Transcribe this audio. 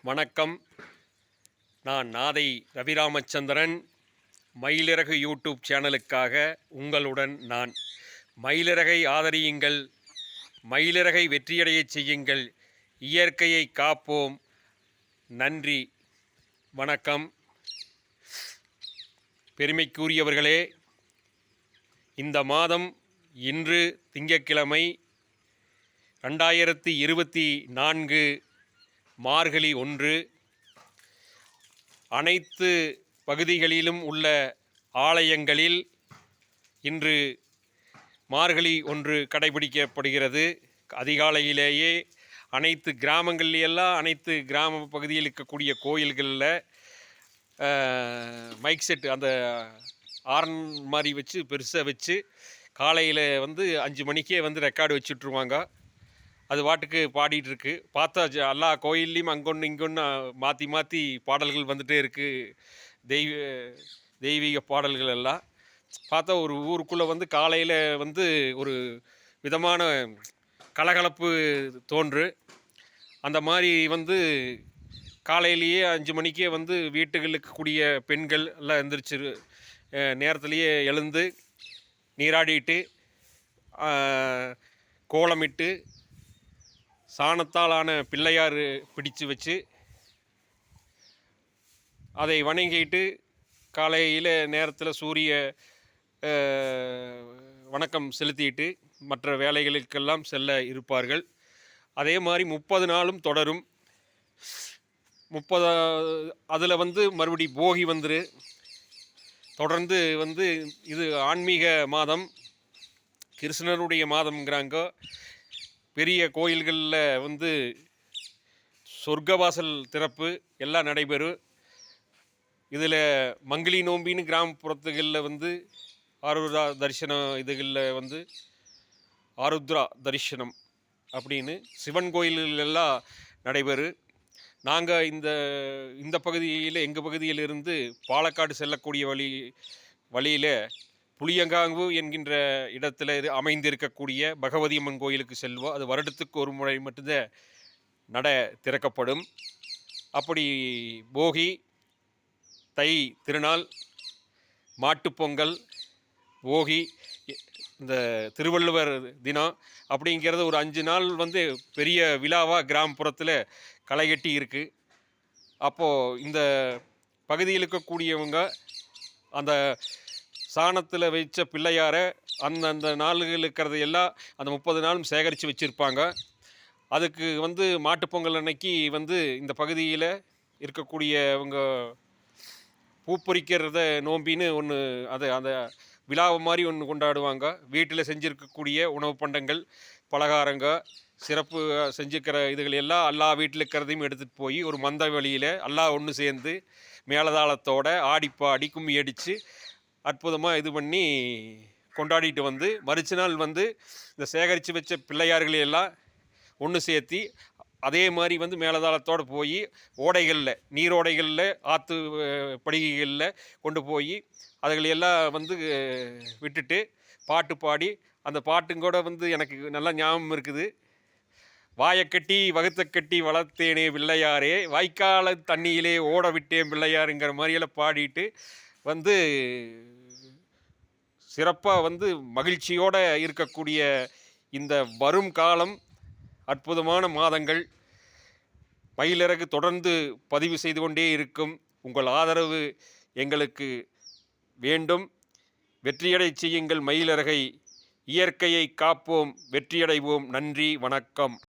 வணக்கம். நான் நாதை ரவிராமச்சந்திரன். மயிலிறகு யூடியூப் சேனலுக்காக உங்களுடன் நான். மயிலிறகை ஆதரியுங்கள், மயிலிறகை வெற்றியடையச் செய்யுங்கள், இயற்கையை காப்போம். நன்றி, வணக்கம். பெருமைக்குரியவர்களே, இந்த மாதம் இன்று திங்கட்கிழமை 2024 மார்கழி 1. அனைத்து பகுதிகளிலும் உள்ள ஆலயங்களில் இன்று மார்கழி 1 கடைபிடிக்கப்படுகிறது. அதிகாலையிலேயே அனைத்து கிராமங்கள்லையெல்லாம் அனைத்து கிராம பகுதியில் இருக்கக்கூடிய கோயில்களில் மைக் செட்டு அந்த ஆரன் மாதிரி வச்சு பெருசாக வச்சு காலையில் 5 மணிக்கே ரெக்கார்டு வச்சுட்ருவாங்க. அது பாட்டுக்கு பாடிட்டுருக்கு. பார்த்தா எல்லா கோயில்லையும் அங்கொன்று இங்கொன்று மாற்றி மாற்றி பாடல்கள் வந்துகிட்டே இருக்குது. தெய்வீக பாடல்கள் எல்லாம் பார்த்தா ஒரு ஊருக்குள்ளே காலையில் ஒரு விதமான கலகலப்பு தோன்று. அந்த மாதிரி காலையிலேயே 5 மணிக்கே வீட்டுகளில் இருக்கக்கூடிய பெண்கள் எல்லாம் எழுந்திரிச்சு நேரத்துலேயே எழுந்து நீராடிட்டு கோலமிட்டு சாணத்தாலான பிள்ளையார் பிடிச்சு வச்சு அதை வணங்கிட்டு காலையில் நேரத்தில் சூரிய வணக்கம் செலுத்திட்டு மற்ற வேலைகளுக்கெல்லாம் செல்ல இருப்பார்கள். அதே மாதிரி 30 நாளும் தொடரும். 30 அதில் மறுபடி போகி தொடர்ந்து இது ஆன்மீக மாதம், கிருஷ்ணனுடைய மாதம்ங்கிறாங்க. பெரிய கோயில்களில் சொர்க்கவாசல் திறப்பு எல்லாம் நடைபெறும். இதில் மங்கிலி நோம்பின்னு கிராமப்புறத்துகளில் ஆருத்ரா தரிசனம், இதுகளில் ஆருத்ரா தரிசனம் அப்படின்னு சிவன் கோயில்களெல்லாம் நடைபெறும். நாங்கள் இந்த பகுதியில் எங்கள் பகுதியிலிருந்து பாலக்காடு செல்லக்கூடிய வழியில் புளியங்காங்கு என்கின்ற இடத்துல அமைந்திருக்கக்கூடிய பகவதி அம்மன் கோயிலுக்கு செல்வோம். அது வருடத்துக்கு ஒரு முறை மட்டும்தான் நட திறக்கப்படும். அப்படி போகி, தை திருநாள், மாட்டுப்பொங்கல், போகி, இந்த திருவள்ளுவர் தினம் அப்படிங்கிறது ஒரு 5 நாள் பெரிய விழாவாக கிராமப்புறத்தில் களைகட்டி இருக்குது. அப்போது இந்த பகுதியில் இருக்கக்கூடியவங்க அந்த சாணத்தில் வச்ச பிள்ளையாரை அந்த நாள்கள் இருக்கிறது எல்லாம் அந்த 30 நாளும் சேகரித்து வச்சுருப்பாங்க. அதுக்கு மாட்டுப்பொங்கல் அன்னைக்கு இந்த பகுதியில் இருக்கக்கூடியவங்க பூப்பொறிக்கிறத நோம்பின்னு ஒன்று அந்த விழாவை மாதிரி ஒன்று கொண்டாடுவாங்க. வீட்டில் செஞ்சுருக்கக்கூடிய உணவு பண்டங்கள், பலகாரங்க, சிறப்பு செஞ்சுக்கிற இதுகள் எல்லாம் எல்லா வீட்டில் இருக்கிறதையும் எடுத்துகிட்டு போய் ஒரு மந்த வழியில் எல்லாம் ஒன்று சேர்ந்து மேலதாளத்தோடு ஆடிப்பாடி கும்மி அடித்து அற்புதமாக இது பண்ணி கொண்டாடிட்டு மறுச்சு நாள் இந்த சேகரித்து வச்ச பிள்ளையார்களையெல்லாம் ஒன்று சேர்த்தி அதே மாதிரி மேலதாளத்தோடு போய் ஓடைகளில், நீரோடைகளில், ஆற்று படுகைகளில் கொண்டு போய் அதுகளையெல்லாம் விட்டுட்டு பாட்டு பாடி, அந்த பாட்டுங்கூட எனக்கு நல்லா ஞாபகம் இருக்குது. வாயக்கட்டி வகுத்தக்கட்டி வளர்த்தேனே பிள்ளையாரே, வாய்க்கால தண்ணியிலே ஓட விட்டேன் பிள்ளையாருங்கிற மாதிரியெல்லாம் பாடிட்டு சிறப்பாக மகிழ்ச்சியோடு இருக்கக்கூடிய இந்த வரும் காலம் அற்புதமான மாதங்கள். மயிலிறகு தொடர்ந்து பதிவு செய்து கொண்டே இருக்கும். உங்கள் ஆதரவு எங்களுக்கு வேண்டும். வெற்றியடை செய்யுங்கள் மயிலிறகை. இயற்கையை காப்போம், வெற்றியடைவோம். நன்றி, வணக்கம்.